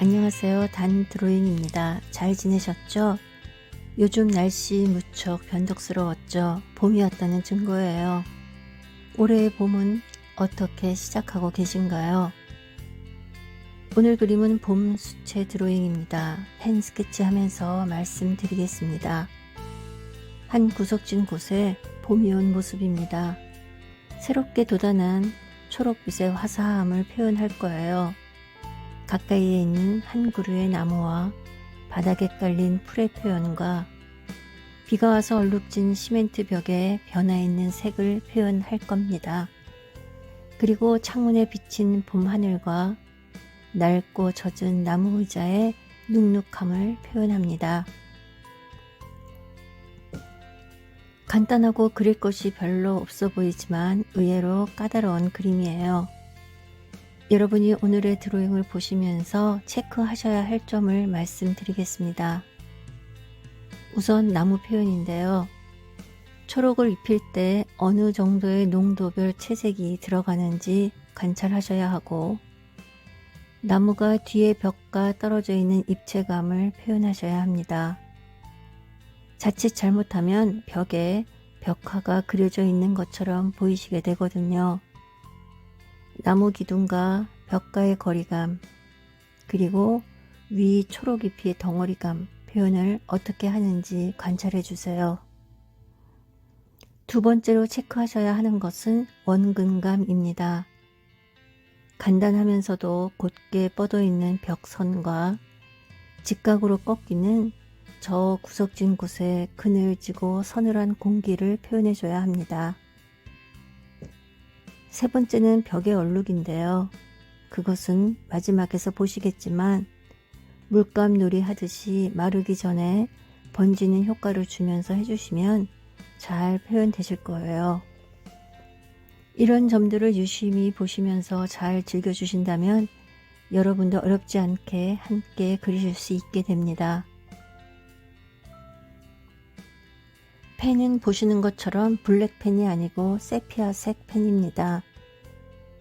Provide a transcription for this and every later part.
안녕하세요. 단 드로잉입니다. 잘 지내셨죠? 요즘 날씨 무척 변덕스러웠죠? 봄이 왔다는 증거예요. 올해의 봄은 어떻게 시작하고 계신가요? 오늘 그림은 봄 수채 드로잉입니다. 펜 스케치 하면서 말씀드리겠습니다. 한 구석진 곳에 봄이 온 모습입니다. 새롭게 돋아난 초록빛의 화사함을 표현할 거예요. 가까이에 있는 한 그루의 나무와 바닥에 깔린 풀의 표현과 비가 와서 얼룩진 시멘트 벽에 변화있는 색을 표현할 겁니다. 그리고 창문에 비친 봄 하늘과 낡고 젖은 나무 의자의 눅눅함을 표현합니다. 간단하고 그릴 것이 별로 없어 보이지만 의외로 까다로운 그림이에요. 여러분이 오늘의 드로잉을 보시면서 체크하셔야 할 점을 말씀드리겠습니다. 우선 나무 표현인데요. 초록을 입힐 때 어느 정도의 농도별 채색이 들어가는지 관찰하셔야 하고, 나무가 뒤에 벽과 떨어져 있는 입체감을 표현하셔야 합니다. 자칫 잘못하면 벽에 벽화가 그려져 있는 것처럼 보이시게 되거든요. 나무 기둥과 벽과의 거리감, 그리고 위 초록잎의 덩어리감 표현을 어떻게 하는지 관찰해 주세요. 두 번째로 체크하셔야 하는 것은 원근감입니다. 간단하면서도 곧게 뻗어 있는 벽선과 직각으로 꺾이는 저 구석진 곳에 그늘지고 서늘한 공기를 표현해 줘야 합니다. 세 번째는 벽의 얼룩인데요. 그것은 마지막에서 보시겠지만 물감 놀이 하듯이 마르기 전에 번지는 효과를 주면서 해주시면 잘 표현되실 거예요. 이런 점들을 유심히 보시면서 잘 즐겨주신다면 여러분도 어렵지 않게 함께 그리실 수 있게 됩니다. 펜은 보시는 것처럼 블랙펜이 아니고 세피아색 펜입니다.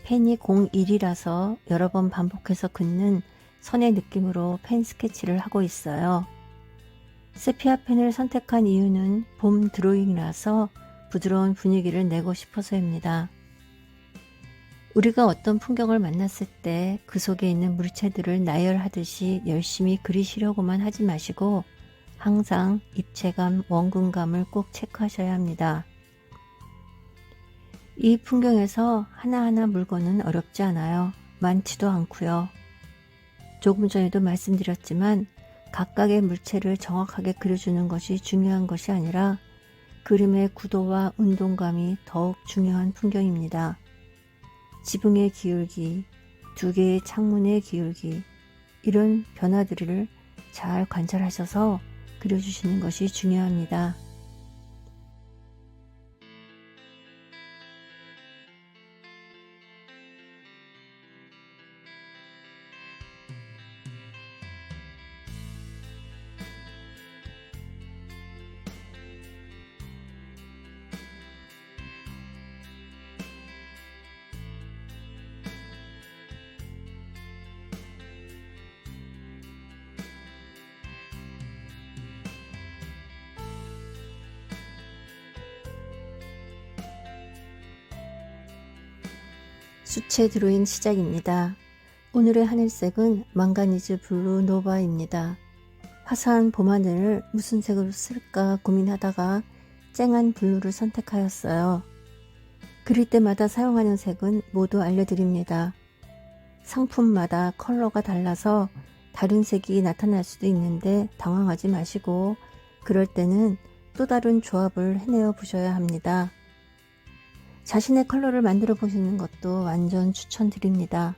펜이 01이라서 여러 번 반복해서 긋는 선의 느낌으로 펜 스케치를 하고 있어요. 세피아 펜을 선택한 이유는 봄 드로잉이라서 부드러운 분위기를 내고 싶어서입니다. 우리가 어떤 풍경을 만났을 때 그 속에 있는 물체들을 나열하듯이 열심히 그리시려고만 하지 마시고 항상 입체감, 원근감을 꼭 체크하셔야 합니다. 이 풍경에서 하나하나 물건은 어렵지 않아요. 많지도 않고요. 조금 전에도 말씀드렸지만 각각의 물체를 정확하게 그려주는 것이 중요한 것이 아니라 그림의 구도와 운동감이 더욱 중요한 풍경입니다. 지붕의 기울기, 두 개의 창문의 기울기, 이런 변화들을 잘 관찰하셔서 그려주시는 것이 중요합니다. 수채 드로잉 시작입니다. 오늘의 하늘색은 망가니즈 블루 노바입니다. 화사한 봄하늘을 무슨 색으로 쓸까 고민하다가 쨍한 블루를 선택하였어요. 그릴 때마다 사용하는 색은 모두 알려드립니다. 상품마다 컬러가 달라서 다른 색이 나타날 수도 있는데 당황하지 마시고 그럴 때는 또 다른 조합을 해내어 보셔야 합니다. 자신의 컬러를 만들어 보시는 것도 완전 추천드립니다.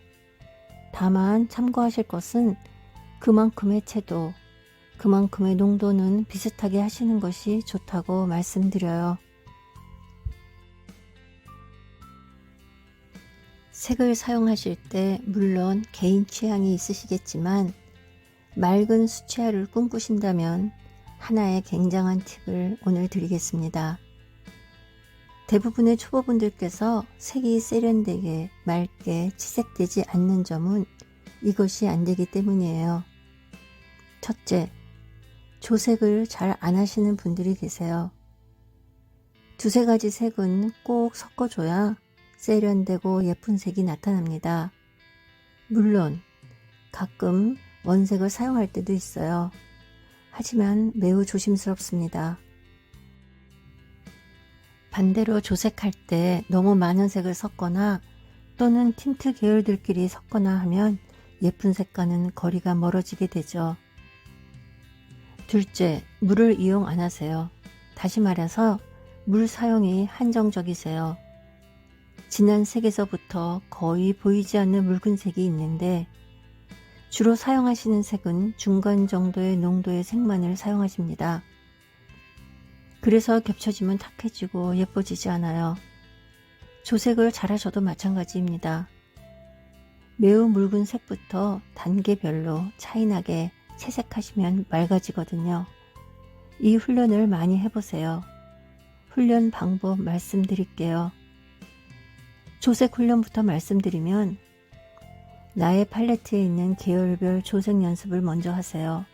다만 참고하실 것은 그만큼의 채도, 그만큼의 농도는 비슷하게 하시는 것이 좋다고 말씀드려요. 색을 사용하실 때 물론 개인 취향이 있으시겠지만 맑은 수채화를 꿈꾸신다면 하나의 굉장한 팁을 오늘 드리겠습니다. 대부분의 초보분들께서 색이 세련되게 맑게 치색되지 않는 점은 이것이 안 되기 때문이에요. 첫째, 조색을 잘 안 하시는 분들이 계세요. 두세 가지 색은 꼭 섞어줘야 세련되고 예쁜 색이 나타납니다. 물론 가끔 원색을 사용할 때도 있어요. 하지만 매우 조심스럽습니다. 반대로 조색할 때 너무 많은 색을 섞거나 또는 틴트 계열들끼리 섞거나 하면 예쁜 색과는 거리가 멀어지게 되죠. 둘째, 물을 이용 안 하세요. 다시 말해서 물 사용이 한정적이세요. 진한 색에서부터 거의 보이지 않는 묽은색이 있는데 주로 사용하시는 색은 중간 정도의 농도의 색만을 사용하십니다. 그래서 겹쳐지면 탁해지고 예뻐지지 않아요. 조색을 잘하셔도 마찬가지입니다. 매우 묽은 색부터 단계별로 차이나게 채색하시면 맑아지거든요. 이 훈련을 많이 해보세요. 훈련 방법 말씀드릴게요. 조색 훈련부터 말씀드리면 나의 팔레트에 있는 계열별 조색 연습을 먼저 하세요.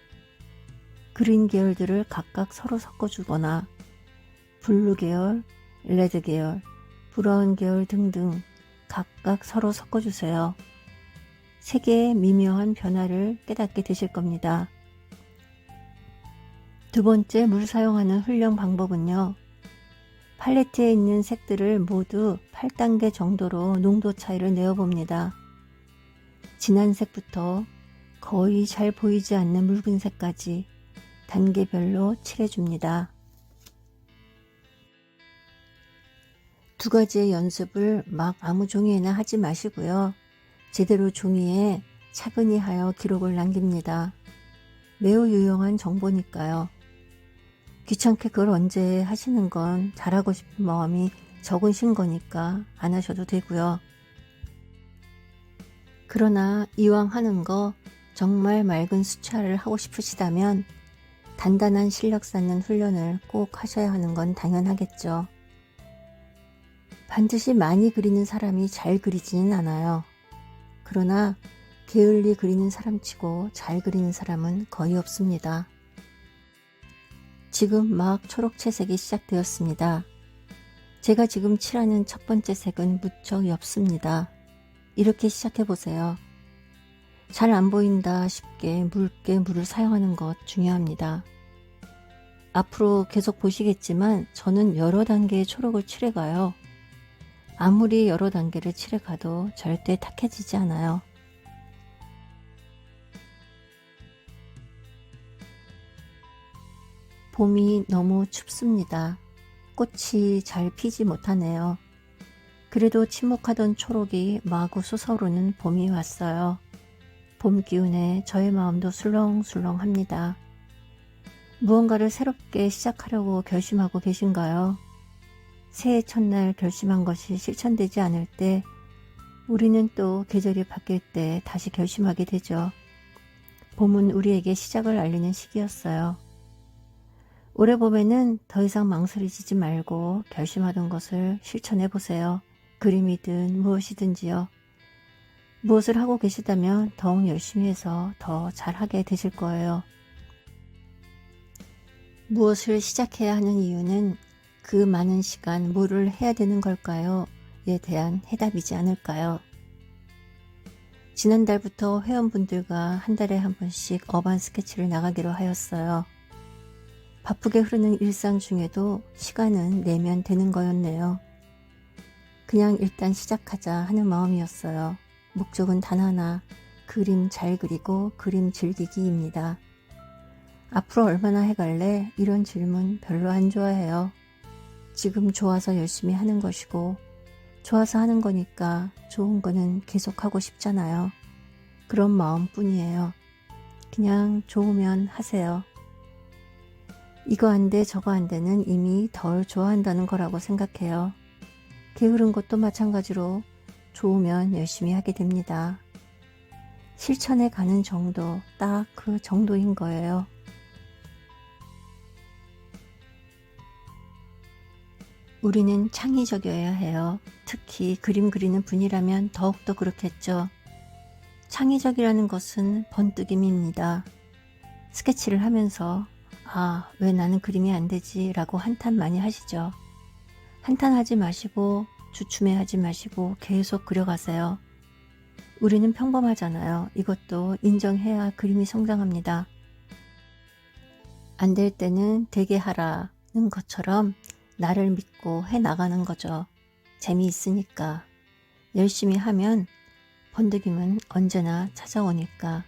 그린 계열들을 각각 서로 섞어주거나 블루 계열, 레드 계열, 브라운 계열 등등 각각 서로 섞어주세요. 색의 미묘한 변화를 깨닫게 되실 겁니다. 두 번째 물 사용하는 훈련 방법은요. 팔레트에 있는 색들을 모두 8단계 정도로 농도 차이를 내어봅니다. 진한 색부터 거의 잘 보이지 않는 묽은 색까지 단계별로 칠해줍니다. 두 가지의 연습을 막 아무 종이에나 하지 마시고요. 제대로 종이에 차근히 하여 기록을 남깁니다. 매우 유용한 정보니까요. 귀찮게 그걸 언제 하시는 건 잘하고 싶은 마음이 적으신 거니까 안 하셔도 되고요. 그러나 이왕 하는 거 정말 맑은 수채화를 하고 싶으시다면 단단한 실력 쌓는 훈련을 꼭 하셔야 하는 건 당연하겠죠. 반드시 많이 그리는 사람이 잘 그리지는 않아요. 그러나 게을리 그리는 사람치고 잘 그리는 사람은 거의 없습니다. 지금 막 초록채색이 시작되었습니다. 제가 지금 칠하는 첫 번째 색은 무척 옅습니다. 이렇게 시작해보세요. 잘 안 보인다 싶게 묽게 물을 사용하는 것 중요합니다. 앞으로 계속 보시겠지만 저는 여러 단계의 초록을 칠해가요. 아무리 여러 단계를 칠해가도 절대 탁해지지 않아요. 봄이 너무 춥습니다. 꽃이 잘 피지 못하네요. 그래도 침묵하던 초록이 마구 솟아오르는 봄이 왔어요. 봄 기운에 저의 마음도 술렁술렁합니다. 무언가를 새롭게 시작하려고 결심하고 계신가요? 새해 첫날 결심한 것이 실천되지 않을 때 우리는 또 계절이 바뀔 때 다시 결심하게 되죠. 봄은 우리에게 시작을 알리는 시기였어요. 올해 봄에는 더 이상 망설이지 말고 결심하던 것을 실천해 보세요. 그림이든 무엇이든지요. 무엇을 하고 계시다면 더욱 열심히 해서 더 잘하게 되실 거예요. 무엇을 시작해야 하는 이유는 그 많은 시간 뭐를 해야 되는 걸까요? 에 대한 해답이지 않을까요? 지난달부터 회원분들과 한 달에 한 번씩 어반 스케치를 나가기로 하였어요. 바쁘게 흐르는 일상 중에도 시간은 내면 되는 거였네요. 그냥 일단 시작하자 하는 마음이었어요. 목적은 단 하나, 그림 잘 그리고 그림 즐기기입니다. 앞으로 얼마나 해갈래? 이런 질문 별로 안 좋아해요. 지금 좋아서 열심히 하는 것이고 좋아서 하는 거니까 좋은 거는 계속하고 싶잖아요. 그런 마음뿐이에요. 그냥 좋으면 하세요. 이거 안 돼, 저거 안 돼는 이미 덜 좋아한다는 거라고 생각해요. 게으른 것도 마찬가지로 좋으면 열심히 하게 됩니다. 실천해 가는 정도, 딱 그 정도인 거예요. 우리는 창의적이어야 해요. 특히 그림 그리는 분이라면 더욱더 그렇겠죠. 창의적이라는 것은 번뜩임입니다. 스케치를 하면서 아, 왜 나는 그림이 안 되지? 라고 한탄 많이 하시죠. 한탄하지 마시고 주춤해하지 마시고 계속 그려가세요. 우리는 평범하잖아요. 이것도 인정해야 그림이 성장합니다. 안 될 때는 되게 하라는 것처럼 나를 믿고 해나가는 거죠. 재미있으니까. 열심히 하면 번득임은 언제나 찾아오니까.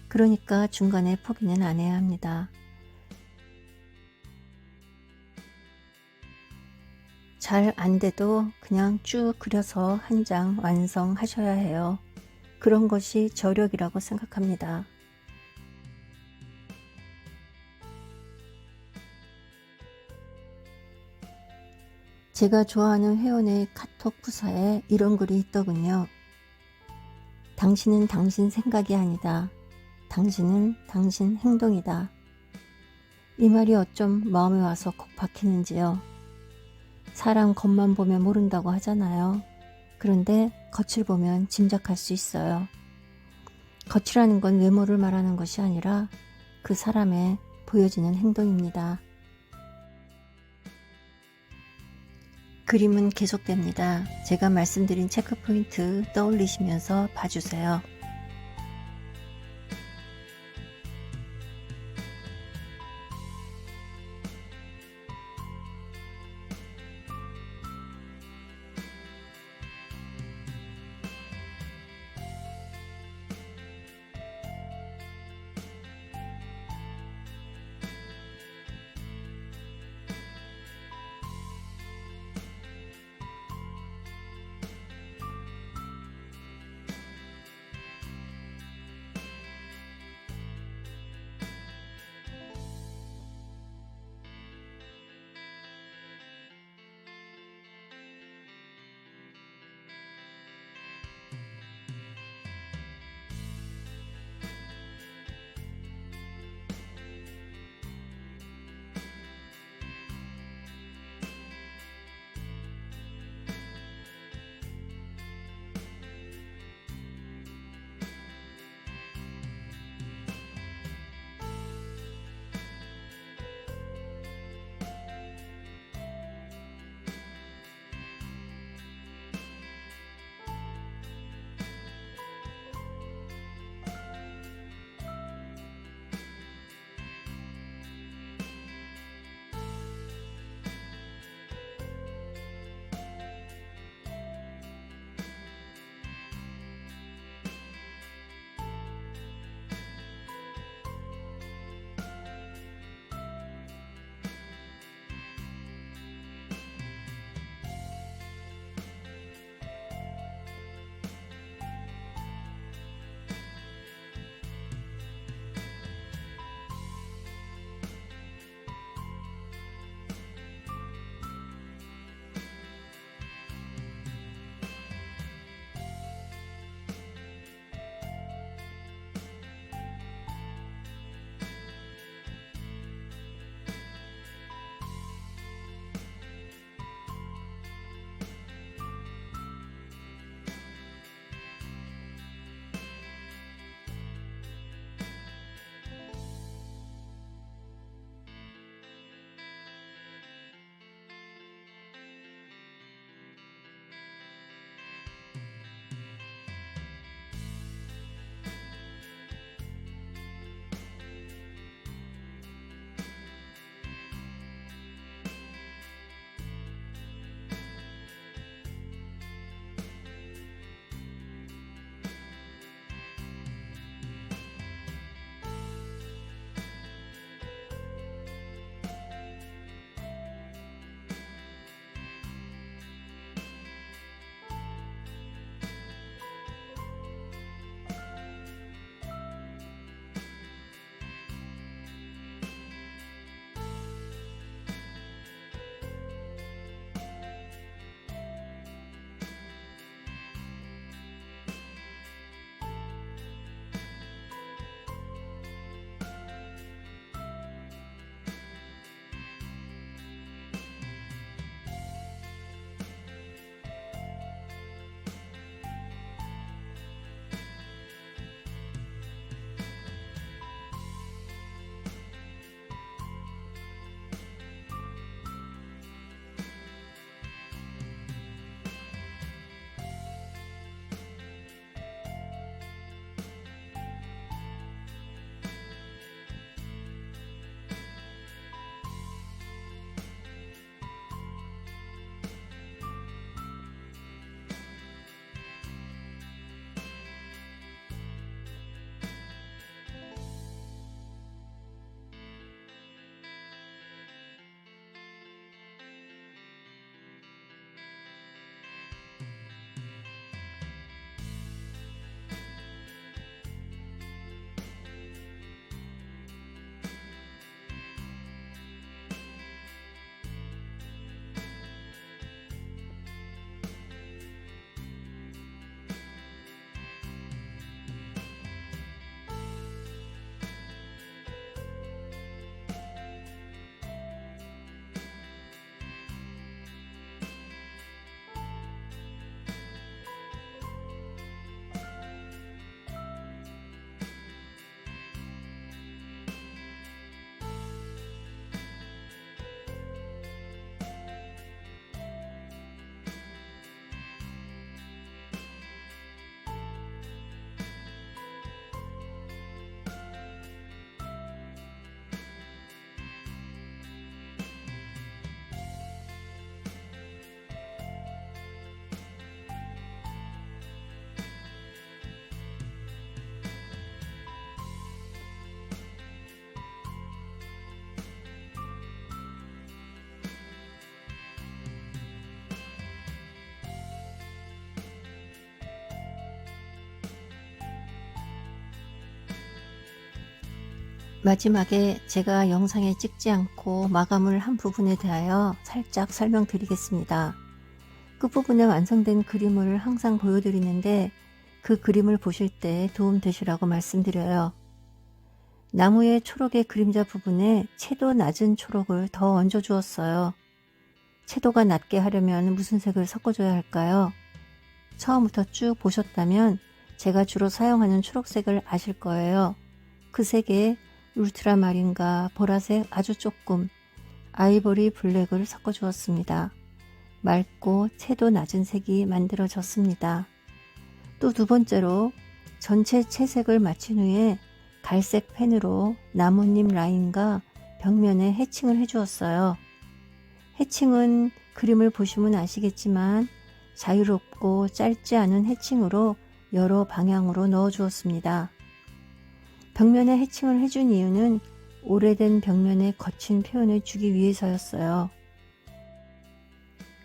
그러니까 중간에 포기는 안 해야 합니다. 잘 안 돼도 그냥 쭉 그려서 한 장 완성하셔야 해요. 그런 것이 저력이라고 생각합니다. 제가 좋아하는 회원의 카톡 부사에 이런 글이 있더군요. 당신은 당신 생각이 아니다. 당신은 당신 행동이다. 이 말이 어쩜 마음에 와서 콕 박히는지요. 사람 겉만 보면 모른다고 하잖아요. 그런데 겉을 보면 짐작할 수 있어요. 겉이라는 건 외모를 말하는 것이 아니라 그 사람의 보여지는 행동입니다. 그림은 계속됩니다. 제가 말씀드린 체크포인트 떠올리시면서 봐주세요. 마지막에 제가 영상에 찍지 않고 마감을 한 부분에 대하여 살짝 설명드리겠습니다. 끝부분에 완성된 그림을 항상 보여드리는데 그 그림을 보실 때 도움 되시라고 말씀드려요. 나무의 초록의 그림자 부분에 채도 낮은 초록을 더 얹어 주었어요. 채도가 낮게 하려면 무슨 색을 섞어줘야 할까요? 처음부터 쭉 보셨다면 제가 주로 사용하는 초록색을 아실 거예요. 그 색에 울트라마린과 보라색 아주 조금, 아이보리 블랙을 섞어 주었습니다. 맑고 채도 낮은 색이 만들어졌습니다. 또 두 번째로 전체 채색을 마친 후에 갈색 펜으로 나뭇잎 라인과 벽면에 해칭을 해주었어요. 해칭은 그림을 보시면 아시겠지만 자유롭고 짧지 않은 해칭으로 여러 방향으로 넣어 주었습니다. 벽면에 해칭을 해준 이유는 오래된 벽면에 거친 표현을 주기 위해서였어요.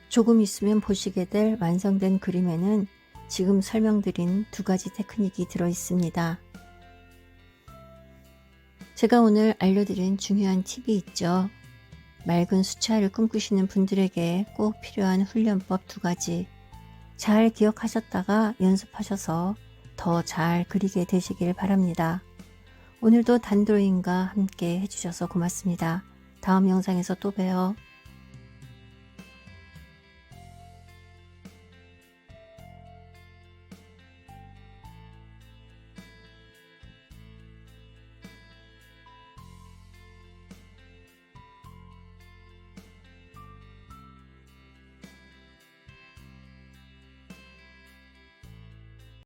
조금 있으면 보시게 될 완성된 그림에는 지금 설명드린 두 가지 테크닉이 들어 있습니다. 제가 오늘 알려드린 중요한 팁이 있죠. 맑은 수채화를 꿈꾸시는 분들에게 꼭 필요한 훈련법 두 가지. 잘 기억하셨다가 연습하셔서 더 잘 그리게 되시길 바랍니다. 오늘도 단드로잉과 함께 해주셔서 고맙습니다. 다음 영상에서 또 봬요.